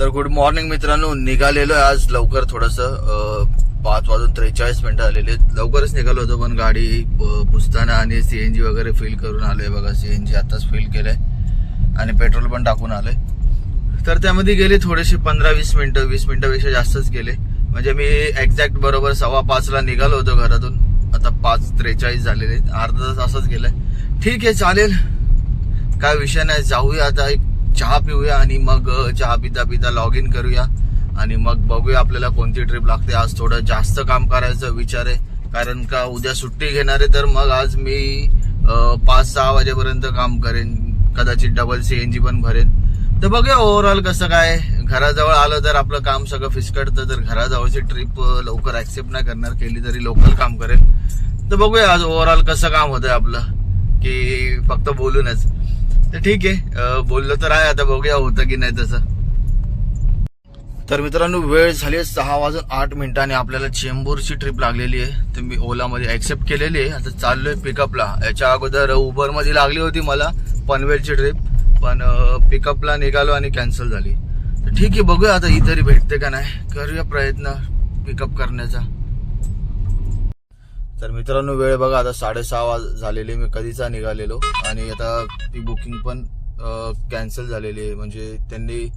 तर good morning मित्रांनो, निघालेलो आहे आज लवकर थोडंसं 5:43 आलेले. लवकरच निघालो होतो पण गाडी पुसताना आणि सीएनजी वगैरे फिल करून आलोय. बघा सीएनजी आताच फिल केलंय आणि पेट्रोल पण टाकून आलोय. तर त्यामध्ये गेले थोडेसे 15-20 मिनिटं, 20 मिनिटापेक्षा जास्तच गेले. म्हणजे मी एक्झॅक्ट बरोबर 5:15ला निघालो होतो घरातून. आता 5:43 झालेले, अर्धा तास असंच गेलाय. ठीक आहे, चालेल, काय विषय नाही. जाऊया आता, एक चहा पिऊया आणि मग चहा पिता पिता लॉग इन करूया आणि मग बघूया आपल्याला कोणती ट्रिप लागते. आज थोडं जास्त काम करायचा विचार आहे, कारण का उद्या सुट्टी घेणार आहे. तर मग आज मी 5-6 वाजेपर्यंत काम करेन, कदाचित डबल सीएनजी पण भरेन. तर बघूया ओव्हरऑल कसं काय. घराजवळ आलं तर आपलं काम सगळं फिसकटतं, तर घराजवळची ट्रिप लवकर ऍक्सेप्ट नाही करणार, केली तरी लोकल काम करेल. तर बघूया आज ओव्हरऑल कसं काम होतंय आपलं, की फक्त बोलूनच. तर ठीक आहे, बोललो तर आहे, आता बघूया होतं की नाही तसं. तर मित्रांनो, वेळ झाली 6:08 आणि आपल्याला चेंबूरची ट्रिप लागलेली आहे. तर मी ओलामध्ये ऍक्सेप्ट केलेली आहे. आता चाललोय पिकअपला. याच्या अगोदर उबरमध्ये लागली होती मला पनवेलची ट्रिप, पण पिकअपला निघालो आणि कॅन्सल झाली. तर ठीक आहे, बघूया आता ही तरी भेटते का नाही, करूया प्रयत्न पिकअप करण्याचा. तर मित्रांनो, वेळ बघा आता 6:30 झालेली. मी कधीचा निघालेलो आणि आता ती बुकिंग पण कॅन्सल झालेली आहे. म्हणजे त्यांनी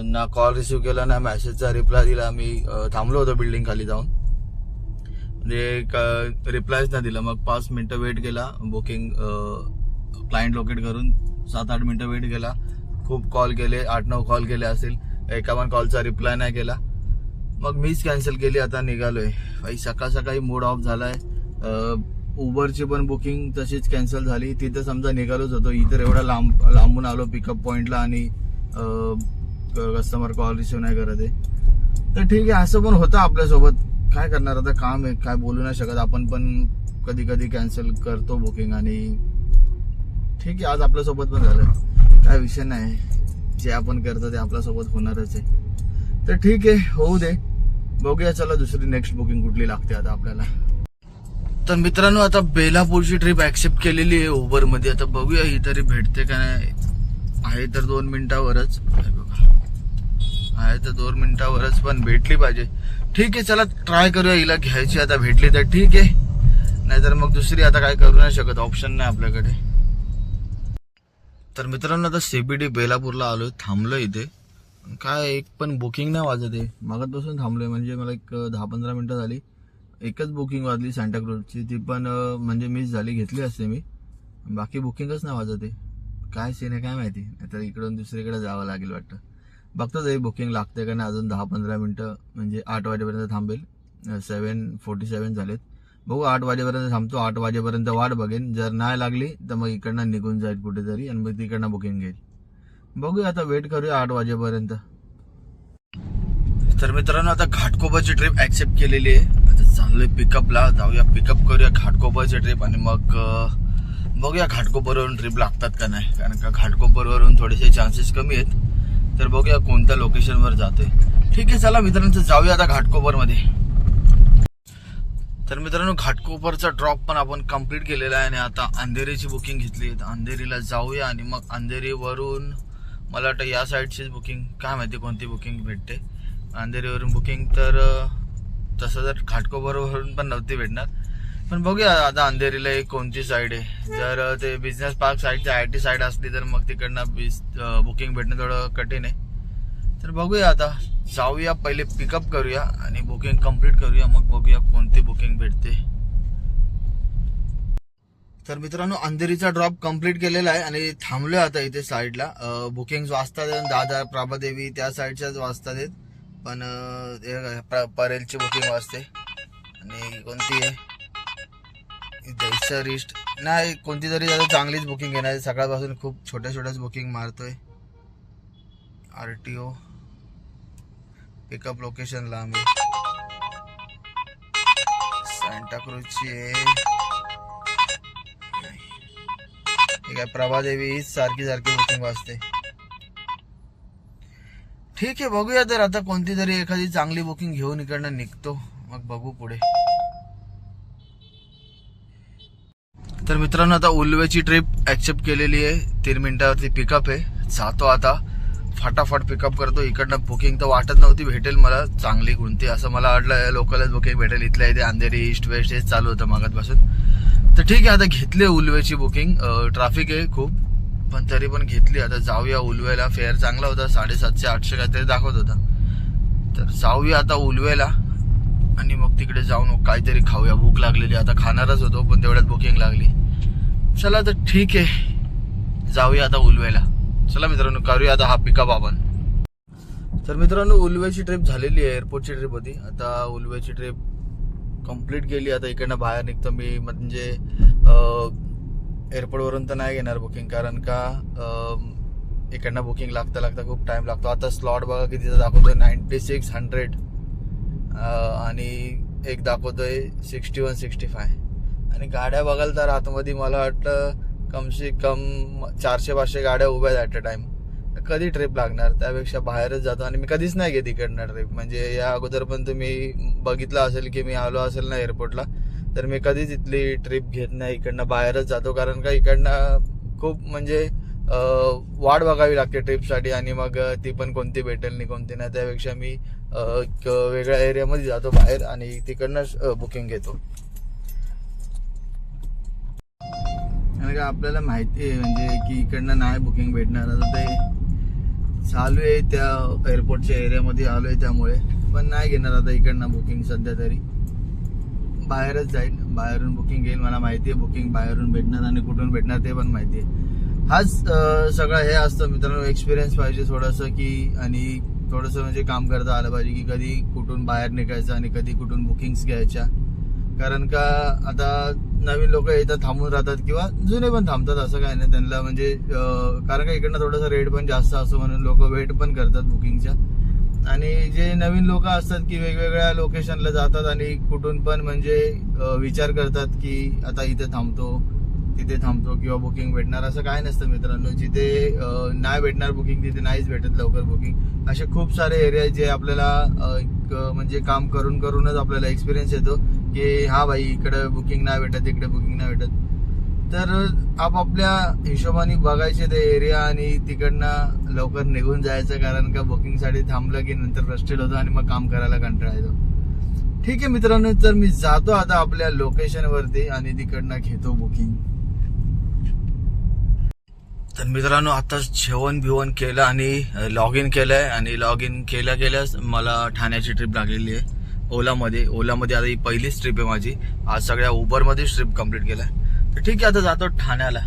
ना कॉल रिसिव्ह केला ना मेसेजचा रिप्लाय दिला. मी थांबलो होतो बिल्डिंग खाली जाऊन, म्हणजे रिप्लायच नाही दिला. मग 5 मिनिटं वेट केला. बुकिंग क्लायंट लोकेट करून 7-8 मिनिटं वेट केला. खूप कॉल केले, 8-9 कॉल केले असेल, एका पण कॉलचा रिप्लाय नाही केला. मग मीच कॅन्सल केली. आता निघालोय भाई. सकाळ सकाळी मूड ऑफ झालाय. उबरची पण बुकिंग तशीच कॅन्सल झाली. तिथं समजा निघालोच होतो, इतर एवढा लांबून आलो पिकअप पॉइंटला आणि कस्टमर कॉल रिसिव्ह नाही करत आहे. तर ठीक आहे, असं पण होतं आपल्यासोबत. काय करणार, आता काम आहे, काय बोलू नाही शकत आपण. पण कधी कधी कॅन्सल करतो बुकिंग आणि ठीक आहे, आज आपल्यासोबत पण झालं. काय विषय नाही, जे आपण करतो ते आपल्यासोबत होणारच आहे. तर ठीक आहे, होऊ दे, बघूया. चला दुसरी नेक्स्ट बुकिंग कुठली लागते आता आपल्याला. तर मित्रांनो, आता बेलापूरची ट्रिप ऍक्सेप्ट केलेली आहे उबरमध्ये. आता बघूया ही तरी भेटते का नाही. आहे तर 2 मिनिटावरच, आहे तर 2 मिनिटावरच, पण भेटली पाहिजे. ठीक आहे, चला ट्राय करूया हिला घ्यायची. आता भेटली तर ठीक आहे, नाहीतर मग दुसरी आता काय करू नाही शकत, ऑप्शन नाही आपल्याकडे. तर मित्रांनो, आता सीबीडी बेलापूरला आलोय, थांबलोय इथे. काय एक पण बुकिंग नाही वाजत आहे. मागतपासून थांबलोय, म्हणजे मला एक 10-15 मिनिटं झाली. एकच बुकिंग वाजली सांताक्रूजची, ती पण म्हणजे मिस झाली, घेतली असते मी. बाकी बुकिंगच नाही वाजत आहे. काय सीन आहे काय माहिती, नाहीतर इकडून दुसरीकडे जावं लागेल वाटतं. बघतो तरी बुकिंग लागते का नाही. अजून 10-15 मिनिटं, म्हणजे 8 वाजेपर्यंत थांबेल. 7:47 झालेत. बघू, 8 वाजेपर्यंत थांबतो. 8 वाजेपर्यंत वाट बघेन. जर नाही लागली तर मग इकडनं निघून जाईल कुठेतरी आणि मग तिकडनं बुकिंग घेईल. बघूया, आता वेट करूया 8 वाजेपर्यंत. तर मित्रांनो, आता घाटकोपरची ट्रिप ऍक्सेप्ट केलेली आहे. आता चाललोय पिकअपला. जाऊया, पिकअप करूया घाटकोपरची ट्रिप आणि मग बघूया घाटकोपरवरून ट्रिप लागतात का नाही. कारण का घाटकोपरवरून थोडेसे चान्सेस कमी आहेत. तर बघूया कोणत्या लोकेशनवर जातोय. ठीक आहे, चला मित्रांनो, जाऊया आता घाटकोपरमध्ये. तर मित्रांनो, घाटकोपरचा ड्रॉप पण आपण कम्प्लीट केलेला आहे आणि आता अंधेरीची बुकिंग घेतली. तर अंधेरीला जाऊया आणि मग अंधेरीवरून मला वाटतं या साईडचीच बुकिंग, काय माहिती कोणती बुकिंग भेटते. अंधेरीवरून बुकिंग तर तसं तर घाटकोपरवरून पण नव्हती भेटणार, पण बघूया आता अंधेरीला एक कोणती साईड आहे. जर ते बिझनेस पार्क साईडची IIT साईड असली तर मग तिकडनं बुकिंग भेटणं थोडं कठीण आहे. तर बघूया, आता जाऊया, पहिले पिकअप करूया आणि बुकिंग कम्प्लीट करूया, मग बघूया कोणती बुकिंग भेटते. तर मित्रांनो, अंधेरीचा ड्रॉप कम्प्लीट केलेला आहे आणि थांबलोय आता इथे साईडला. बुकिंग वाजतात, दादर प्रभादेवी त्या साईडच्याच वाजतात आहेत, पण परेलची बुकिंग वाजते. आणि कोणती आहे रिस्ट नाही, कोणती तरी आता चांगलीच बुकिंग घेणार. सकाळपासून खूप छोट्या छोट्याच बुकिंग मारतोय. RTO पिकअप लोकेशनला आम्ही सांताक्रूजची आहे. ठीक आहे, प्रभादेवी सारखी बुकिंग वाजते. ठीक आहे, बघूया. तर आता कोणती तरी एखादी चांगली बुकिंग घेऊन इकडनं निघतो, मग बघू पुढे. तर मित्रांनो, आता उल्वेची ट्रिप ऍक्सेप्ट केलेली आहे. 3 मिनिटावरती पिकअप आहे. जातो आता फटाफट पिकअप करतो. इकडनं बुकिंग तर वाटत नव्हती भेटेल मला चांगली कोणती, असं मला वाटलं लोकलच बुकिंग भेटेल. इथल्या इथे अंधेरी ईस्ट वेस्ट हेच चालू होतं मागतपासून. तर ठीक आहे, आता घेतली उलवेची बुकिंग. ट्रॅफिक आहे खूप, पण तरी पण घेतली. आता जाऊया उलवेला. फेअर चांगला होता, 750-800 काहीतरी दाखवत होता. तर जाऊया आता उलवेला आणि मग तिकडे जाऊन काहीतरी खाऊया. भूक लागलेली, आता खाणारच होतो पण तेवढ्यात बुकिंग लागली. चला तर ठीक आहे, जाऊया आता उलवेला. चला मित्रांनो, करूया आता हा पिकअप आपण. तर मित्रांनो, उलवेची ट्रिप झालेली आहे, एअरपोर्टची ट्रिप होती. आता उलवेची ट्रिप कंप्लीट केली. आता इकडनं बाहेर निघतो मी. म्हणजे एअरपोर्टवरून तर नाही घेणार बुकिंग, कारण का इकडनं बुकिंग लागता खूप टाइम लागतो. आता स्लॉट बघा कितीचा दाखवतोय, 9600 आणि एक दाखवतोय 6165. आणि गाड्या बघाल तर आतमध्ये मला वाटतं कम से कम 400-500 गाड्या उभ्या आहेत ॲट अ टाइम. कधी ट्रिप लागणार, त्यापेक्षा बाहेरच जातो. आणि मी कधीच नाही घेत इकडनं ट्रिप. म्हणजे या अगोदर पण तुम्ही बघितलं असेल की मी आलो असेल ना एअरपोर्टला, तर मी कधीच इथली ट्रिप घेत नाही. इकडनं बाहेरच जातो, कारण का इकडनं खूप म्हणजे वाट बघावी लागते ट्रिपसाठी. आणि मग ती पण कोणती भेटेल नाही कोणती नाही, त्यापेक्षा मी वेगळ्या एरियामध्ये जातो बाहेर आणि तिकडनं बुकिंग घेतो. कारण का आपल्याला माहिती आहे म्हणजे की इकडनं नाही बुकिंग भेटणार. आता ते चालू आहे त्या एअरपोर्टच्या एरियामध्ये आलो आहे, त्यामुळे पण नाही घेणार आता इकडनं बुकिंग सध्या तरी. बाहेरच जाईल, बाहेरून बुकिंग घेईल. मला माहिती आहे बुकिंग बाहेरून भेटणार आणि कुठून भेटणार ते पण माहिती आहे. हाच सगळं हे असतं मित्रांनो, एक्सपिरियन्स पाहिजे थोडंसं की, आणि थोडंसं म्हणजे काम करता आलं पाहिजे की कधी कुठून बाहेर निघायचं आणि कधी कुठून बुकिंग्स घ्यायच्या. कारण का आता नवीन लोक येतात, थांबून राहतात, किंवा जुने पण थांबतात, असं काय नाही त्यांना. म्हणजे कारण का इकडनं थोडंसं रेट पण जास्त असतो म्हणून लोक वेट पण करतात बुकिंगच्या. आणि जे नवीन लोक असतात की वेगवेगळ्या लोकेशनला जातात आणि कुठून पण म्हणजे विचार करतात की आता इथे थांबतो तिथे थांबतो किंवा बुकिंग भेटणार, असं काय नसतं मित्रांनो. जिथे नाही भेटणार बुकिंग तिथे नाहीच भेटत लवकर बुकिंग. असे खूप सारे एरिया जे आपल्याला म्हणजे काम करून करूनच आपल्याला एक्सपिरियन्स येतो की हा भाई इकडे बुकिंग नाही भेटत, इकडे बुकिंग नाही भेटत. तर आपापल्या हिशोबाने बघायचे ते एरिया आणि तिकडनं लवकर निघून जायचं. कारण का बुकिंगसाठी थांबलं की नंतर फ्रस्ट्रेट होतो आणि मग काम करायला कंटाळा येतो. ठीक आहे मित्रांनो, तर मी जातो आता आपल्या लोकेशनवरती आणि तिकडनं घेतो बुकिंग. तर मित्रांनो, आता जेवण बिवण केलं आणि लॉग इन केलंय. आणि लॉग इन केल्याच मला ठाण्याची ट्रिप लागलेली आहे ओलामध्ये. आता ही पहिलीच ट्रिप आहे माझी. आज सगळ्या उबरमध्येच ट्रिप कम्प्लीट केलाय. तर ठीक आहे, आता जातो ठाण्याला.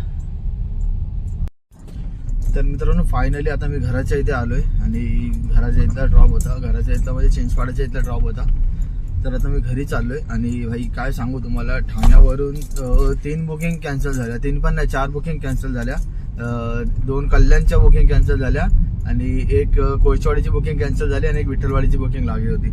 तर मित्रांनो, फायनली आता मी घराच्या इथे आलोय आणि घराच्या इथला ड्रॉप होता. घराच्या इथला म्हणजे चिंचपाड्याच्या इथला ड्रॉप होता. तर आता मी घरी चाललोय. आणि भाई काय सांगू तुम्हाला, ठाण्यावरून 3 बुकिंग कॅन्सल झाल्या. 3 पण नाही, 4 बुकिंग कॅन्सल झाल्या. 2 कल्याणच्या बुकिंग कॅन्सल झाल्या आणि एक कोळचवाडीची बुकिंग कॅन्सल झाली आणि एक विठ्ठलवाडीची बुकिंग लागली होती.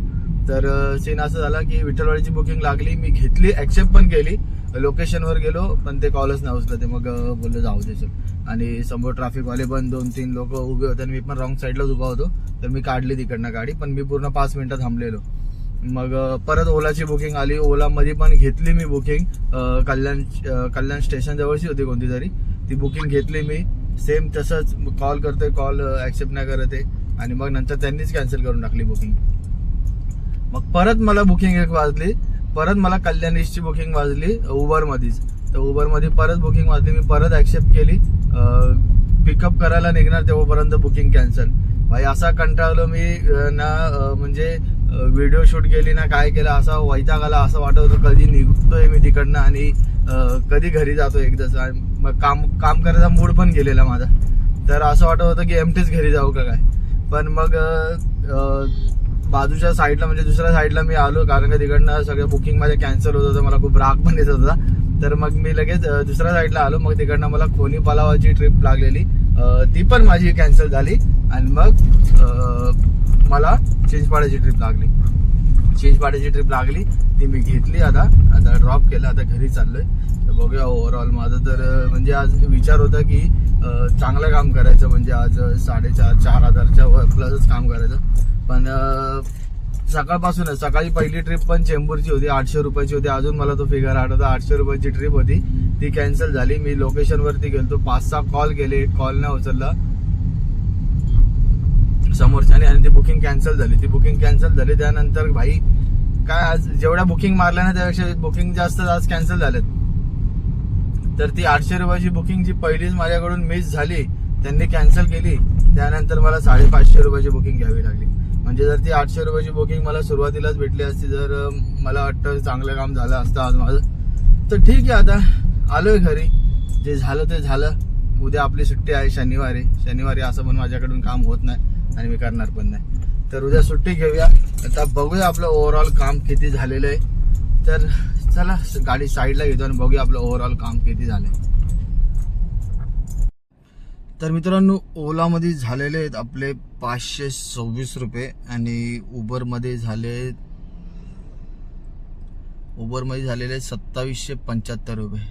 तर सीन असं झाला की विठ्ठलवाडीची बुकिंग लागली, मी घेतली, ऍक्सेप्ट पण केली. लोकेशनवर गेलो पण ते कॉलच नाही उचलत. ते मग बोललो जाऊ दे चल. आणि समोर ट्रॅफिकवाले पण 2-3 लोक उभे होते आणि मी पण रॉंग साईडलाच उभा होतो. तर मी काढली तिकडनं गाडी, पण मी पूर्ण 5 मिनिटं थांबलेलो. मग परत ओलाची बुकिंग आली. ओलामध्ये पण घेतली मी बुकिंग. कल्याण स्टेशन जवळची होती कोणती तरी, ती बुकिंग घेतली मी. सेम तसंच कॉल करतोय, कॉल ऍक्सेप्ट नाही करत आहे. आणि मग नंतर त्यांनीच कॅन्सल करून टाकली बुकिंग. मग परत मला बुकिंग एक वाजली, परत मला कल्याण ईस्टची बुकिंग वाजली उबरमध्येच. तर उबरमध्ये परत बुकिंग वाजली, मी परत ऍक्सेप्ट केली. पिकअप करायला निघणार तेव्हापर्यंत बुकिंग कॅन्सल. भाई असा कंटाळलो मी ना, म्हणजे व्हिडिओ शूट केली ना काय केलं, असा वैताग आला. असं वाटत होतं कधी निघतोय मी तिकडनं आणि कधी घरी जातो एकदाच. मग काम करायचा मूड पण गेलेला माझा. तर असं वाटत होतं की एमटीच घरी जाऊ का काय. पण मग बाजूच्या साईडला म्हणजे दुसऱ्या साईडला मी आलो, कारण का तिकडनं सगळं बुकिंग माझ्या कॅन्सल होत होतं. मला खूप राग पण येत होता. तर मग मी लगेच दुसऱ्या साईडला आलो. मग तिकडनं मला खोनी पलावाची ट्रिप लागलेली, ती पण माझी कॅन्सल झाली. आणि मग मला चिंचपाड्याची ट्रिप लागली. ती मी घेतली. आता ड्रॉप केलं, आता घरी चाललोय. तर बघूया ओव्हरऑल माझं तर म्हणजे आज विचार होता की चांगलं काम करायचं, म्हणजे आज 4,500-4,000च्या प्लसच काम करायचं. पण सकाळपासूनच, सकाळी पहिली ट्रिप पण चेंबूरची होती, 800 रुपयाची होती. अजून मला तो फिगर आठवता, 800 रुपयाची ट्रिप होती, ती कॅन्सल झाली. मी लोकेशनवरती गेलो, 5-6 कॉल केले, कॉल नाही उचलला. समोरच्याने आणि ती बुकिंग कॅन्सल झाली. त्यानंतर भाई काय आज जेवढ्या बुकिंग मारल्या ना त्यापेक्षा बुकिंग जास्त आज कॅन्सल झालेत. तर ती 800 रुपयाची बुकिंग जी पहिलीच माझ्याकडून मिस झाली त्यांनी कॅन्सल केली. त्यानंतर मला 550 रुपयाची बुकिंग घ्यावी लागली. म्हणजे जर ती 800 रुपयाची बुकिंग मला सुरुवातीलाच भेटली असती तर मला वाटतं चांगलं काम झालं असतं आज माझं. तर ठीक आहे, आता आलोय घरी. जे झालं ते झालं. उद्या आपली सुट्टी आहे शनिवारी असं पण माझ्याकडून काम होत नाही आणि मी करणार पण नाही. तर उद्या सुट्टी घेऊया. आता बघूया आपलं ओव्हरऑल काम किती झालेलं आहे. तर चला गाडी साईडला घेतो आणि बघूया आपलं ओव्हरऑल काम किती झालंय. तर मित्रांनो ओलामध्ये झालेले आहेत आपले 526 रुपये आणि उबरमध्ये झालेले 2775 रुपये.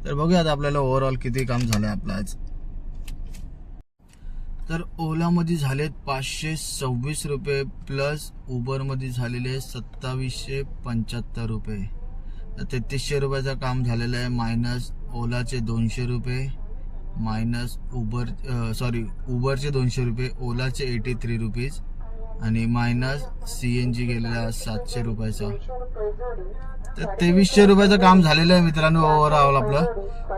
तर बघूया आता आपल्याला ओव्हरऑल किती काम झालंय आपलं आज. तर ओलामध्ये झालेत 526 रुपये प्लस उबरमध्ये झालेले 2775 रुपये. 3300 रुपयाचं काम झालेलं आहे. मायनस ओलाचे 200 रुपये, मायनस उबरचे 200 रुपये, ओलाचे 83 रुपीज आणि मायनस CNG गेलेला 700 रुपयाचा. तर 2300 रुपयाचं काम झालेलं आहे मित्रांनो ओव्हरऑल आपलं.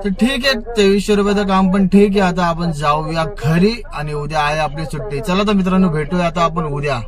तर ठीक आहे, 2300 रुपयाचं काम पण ठीक आहे. आता आपण जाऊया घरी आणि उद्या आहे आपली सुट्टी. चला तर मित्रांनो भेटूया आता आपण उद्या.